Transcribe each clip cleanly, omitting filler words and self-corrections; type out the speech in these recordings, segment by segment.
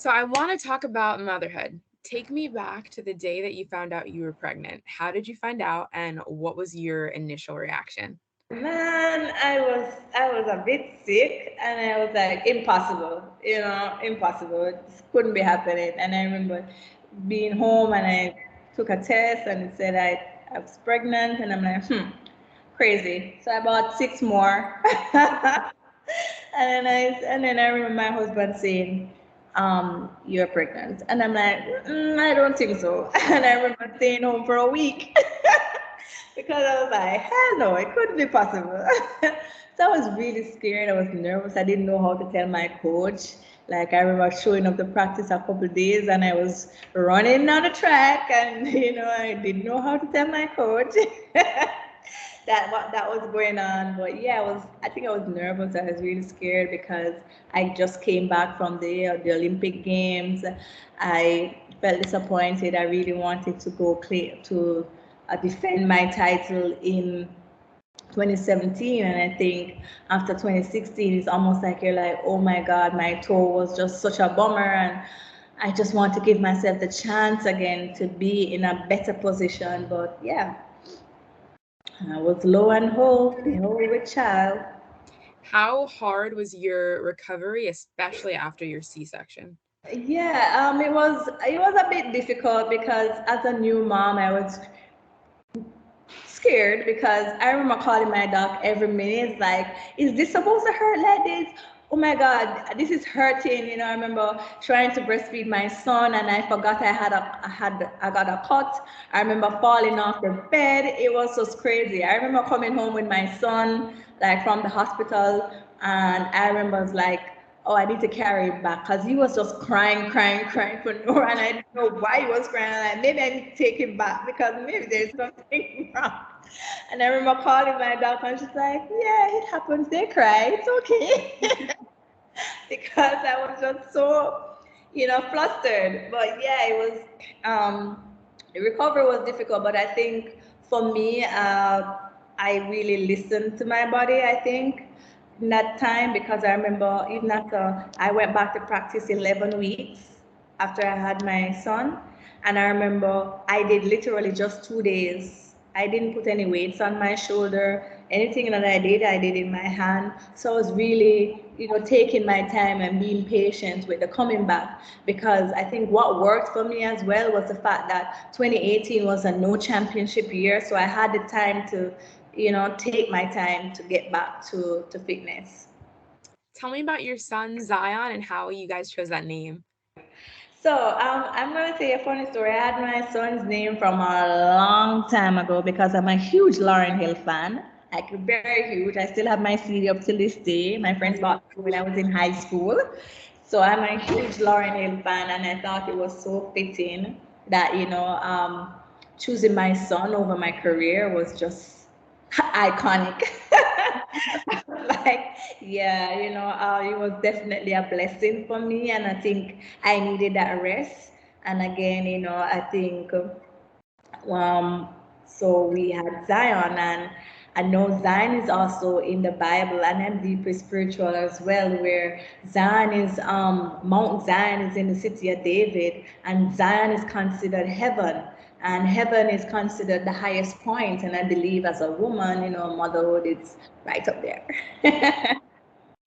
So I want to talk about motherhood. Take me back to the day that you found out you were pregnant. How did you find out and what was your initial reaction? Man, I was a bit sick and I was like, impossible, impossible. It just couldn't be happening. And I remember being home and I took a test and it said I was pregnant and I'm like, crazy. So I bought six more. And then I remember my husband saying, you're pregnant. And I'm like, I don't think so. And I remember staying home for a week. Because I was like, hell no, it couldn't be possible. So I was really scared. I was nervous. I didn't know how to tell my coach. Like I remember showing up to practice a couple of days and I was running on the track and I didn't know how to tell my coach that what that was going on. But yeah, I think I was nervous. I was really scared because I just came back from the Olympic Games. I felt disappointed. I really wanted to go clear to defend my title in 2017, and I think after 2016 it's almost like you're like, oh my god, my toe was just such a bummer, and I just want to give myself the chance again to be in a better position. But yeah, I was low and whole with child. How hard was your recovery, especially after your C-section? Yeah, it was a bit difficult because as a new mom I was scared because I remember calling my doc every minute, like, is this supposed to hurt like this? Oh my God, this is hurting. I remember trying to breastfeed my son and I forgot I got a cut. I remember falling off the bed. It was just crazy. I remember coming home with my son, like from the hospital, and I remember I was like, oh, I need to carry him back because he was just crying, crying, crying for no, and I didn't know why he was crying. Like maybe I need to take him back because maybe there's something wrong. And I remember calling my doctor, and she's like, "Yeah, it happens. They cry. It's okay." Because I was just so, flustered. But yeah, it was. The recovery was difficult, but I think for me, I really listened to my body. I think in that time because I remember even after I went back to practice 11 weeks after I had my son, and I remember I did literally just 2 days. I didn't put any weights on my shoulder. Anything that I did in my hand. So I was really, taking my time and being patient with the coming back because I think what worked for me as well was the fact that 2018 was a no championship year. So I had the time to, take my time to get back to fitness. Tell me about your son Zion and how you guys chose that name. So I'm going to say a funny story. I had my son's name from a long time ago because I'm a huge Lauryn Hill fan. Like very huge. I still have my CD up till this day. My friends bought it when I was in high school. So I'm a huge Lauryn Hill fan, and I thought it was so fitting that choosing my son over my career was just iconic. Like, yeah, it was definitely a blessing for me, and I think I needed that rest. And again, I think um, so we had Zion, and I know Zion is also in the Bible, and I'm deeply spiritual as well, where Zion is Mount Zion is in the city of David, and Zion is considered heaven. And heaven is considered the highest point, and I believe as a woman, motherhood is right up there. I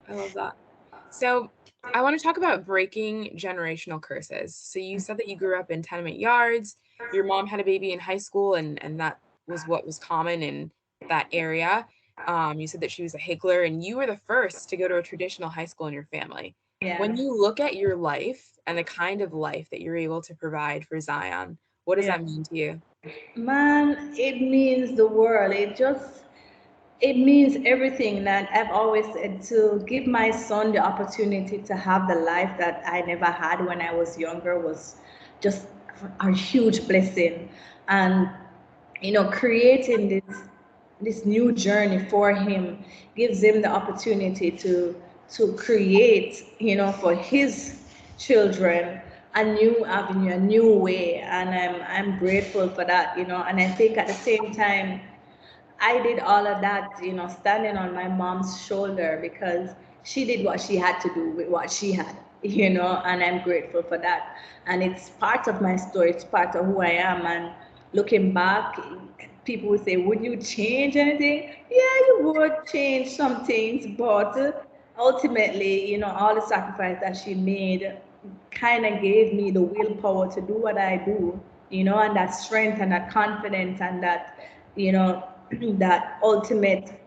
love that. So I want to talk about breaking generational curses. So you said that you grew up in tenement yards. Your mom had a baby in high school, and that was what was common in that area. You said that she was a higgler, and you were the first to go to a traditional high school in your family. When Yeah. you look at your life and the kind of life that you're able to provide for Zion, what does Yeah. that mean to you? Man, it means the world. It means everything that I've always said to give my son the opportunity to have the life that I never had when I was younger was just a huge blessing. And creating this new journey for him gives him the opportunity to create, for his children a new avenue, a new way, and I'm grateful for that, and I think at the same time I did all of that, standing on my mom's shoulder because she did what she had to do with what she had. and I'm grateful for that. And it's part of my story, it's part of who I am. And looking back, people would say, would you change anything? Yeah, you would change some things, but ultimately, all the sacrifice that she made kind of gave me the willpower to do what I do, and that strength and that confidence and that, that ultimate,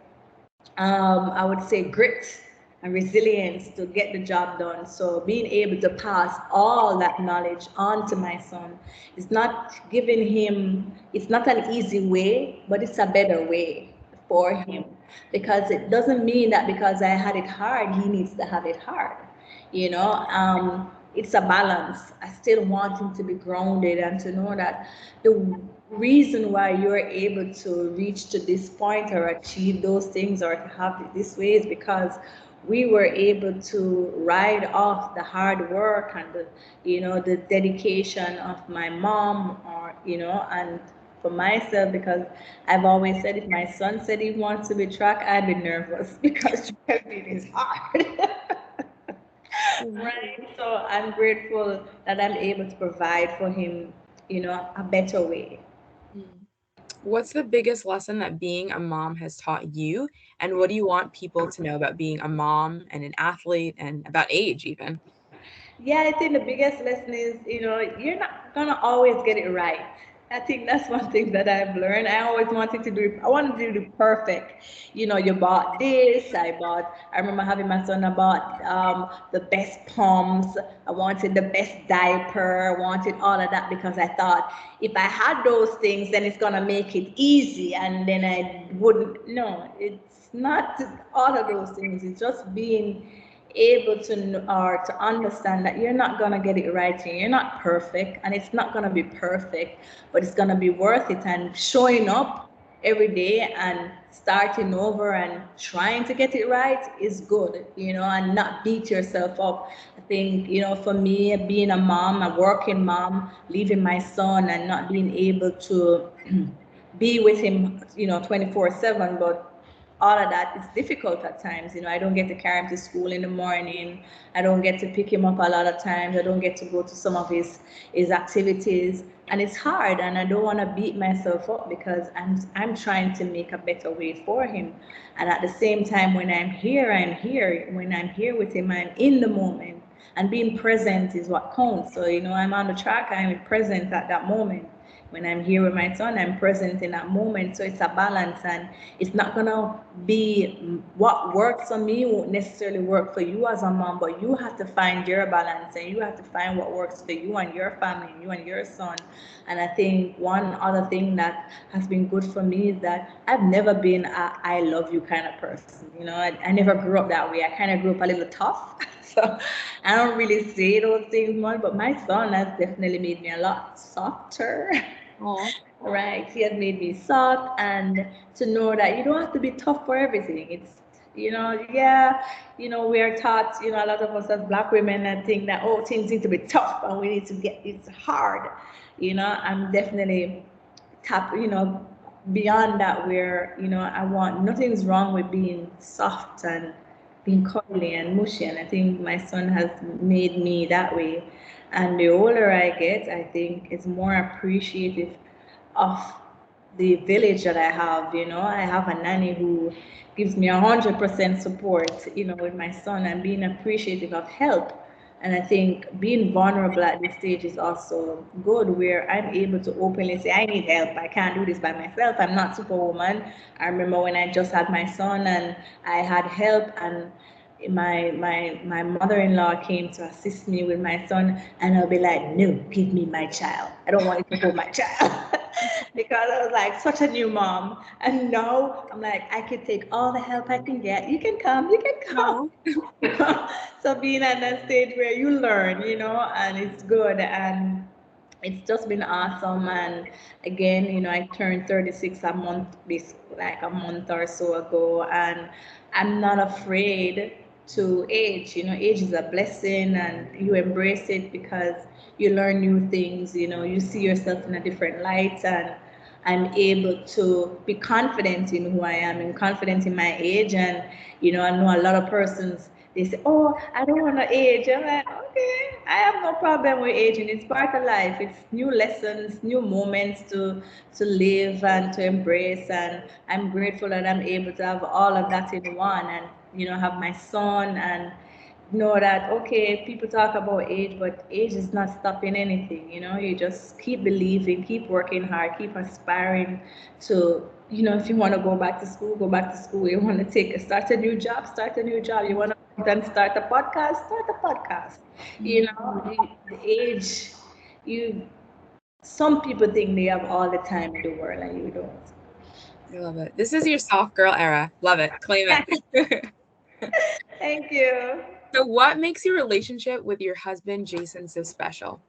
I would say, grit and resilience to get the job done. So being able to pass all that knowledge on to my son is not giving him, it's not an easy way, but it's a better way for him. Because it doesn't mean that because I had it hard, he needs to have it hard. It's a balance. I still want him to be grounded and to know that the reason why you're able to reach to this point or achieve those things or to have it this way is because we were able to ride off the hard work and the dedication of my mom, or and for myself, because I've always said if my son said he wants to be track, I'd be nervous because track is hard. Right. So I'm grateful that I'm able to provide for him, a better way. Mm. What's the biggest lesson that being a mom has taught you? And what do you want people to know about being a mom and an athlete and about age even? Yeah, I think the biggest lesson is, you're not gonna always get it right. I think that's one thing that I've learned. I always wanted to do it. I wanted to do it perfect. You bought this. I remember having my son. I bought the best pumps. I wanted the best diaper. I wanted all of that because I thought if I had those things, then it's gonna make it easy, and then I wouldn't. No, it's not all of those things. It's just being able to or to understand that you're not going to get it right and you're not perfect, and it's not going to be perfect, but it's going to be worth it. And showing up every day and starting over and trying to get it right is good, and not beat yourself up. I think, for me, being a mom, a working mom, leaving my son and not being able to be with him, 24/7, but all of that is difficult at times. I don't get to carry him to school in the morning. I don't get to pick him up a lot of times. I don't get to go to some of his activities, and it's hard. And I don't want to beat myself up because I'm trying to make a better way for him. And at the same time, when I'm here, I'm here. When I'm here with him, I'm in the moment. And being present is what counts. So I'm on the track. I'm present at that moment. When I'm here with my son, I'm present in that moment. So it's a balance, and it's not gonna be what works for me won't necessarily work for you as a mom, but you have to find your balance and you have to find what works for you and your family and you and your son. And I think one other thing that has been good for me is that I've never been a I love you kind of person. I never grew up that way. I kind of grew up a little tough. So I don't really say those things much, but my son has definitely made me a lot softer. Oh, Right. He has made me soft, and to know that you don't have to be tough for everything. Yeah, we are taught, a lot of us as black women and think that, oh, things need to be tough and we need to get it's hard. I'm definitely beyond that where, I want nothing's wrong with being soft and being cuddly and mushy. And I think my son has made me that way. And the older I get, I think it's more appreciative of the village that I have. I have a nanny who gives me 100% support, with my son, and being appreciative of help. And I think being vulnerable at this stage is also good, where I'm able to openly say, I need help. I can't do this by myself. I'm not superwoman. I remember when I just had my son and I had help, and my mother-in-law came to assist me with my son, and I'll be like, no, give me my child. I don't want you to hold my child. Because I was like such a new mom. And now I'm like, I can take all the help I can get. You can come, you can come. no. So being at that stage where you learn, and it's good. And it's just been awesome. And again, I turned 36 a month, this like a month or so ago, and I'm not afraid to age. Age is a blessing, and you embrace it because you learn new things. You see yourself in a different light, and I'm able to be confident in who I am and confident in my age. And I know a lot of persons, they say, "Oh, I don't want to age." I'm like, "Okay, I have no problem with aging. It's part of life. It's new lessons, new moments to live and to embrace." And I'm grateful that I'm able to have all of that in one, and have my son and know that, okay, people talk about age, but age is not stopping anything. You just keep believing, keep working hard, keep aspiring to, if you want to go back to school, go back to school. You want to start a new job, start a new job. You want to then start a podcast, start a podcast. The age, you some people think they have all the time in the world, and you don't. I love it. This is your soft girl era. Love it. Claim it. Thank you. So what makes your relationship with your husband, Jason, so special?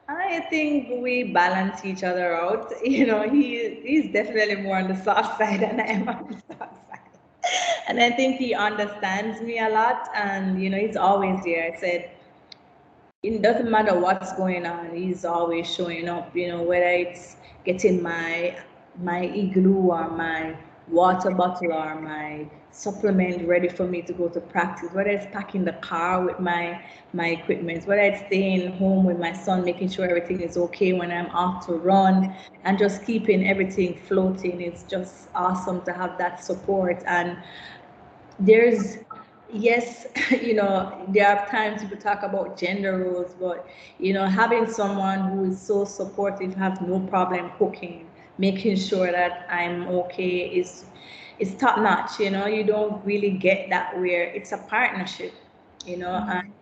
I think we balance each other out. He's definitely more on the soft side than I am on the soft side. And I think he understands me a lot, and he's always there. I said, it doesn't matter what's going on, he's always showing up, whether it's getting my igloo or my water bottle or my supplement ready for me to go to practice, whether it's packing the car with my equipment, whether it's staying home with my son, making sure everything is okay when I'm off to run, and just keeping everything floating. It's just awesome to have that support. And there's yes, there are times people talk about gender roles, but having someone who is so supportive, have no problem cooking, making sure that I'm okay, is top notch. You don't really get that where it's a partnership, and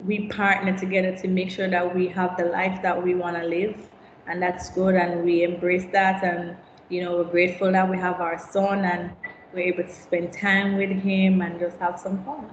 we partner together to make sure that we have the life that we want to live, and that's good, and we embrace that. And we're grateful that we have our son, and we're able to spend time with him and just have some fun.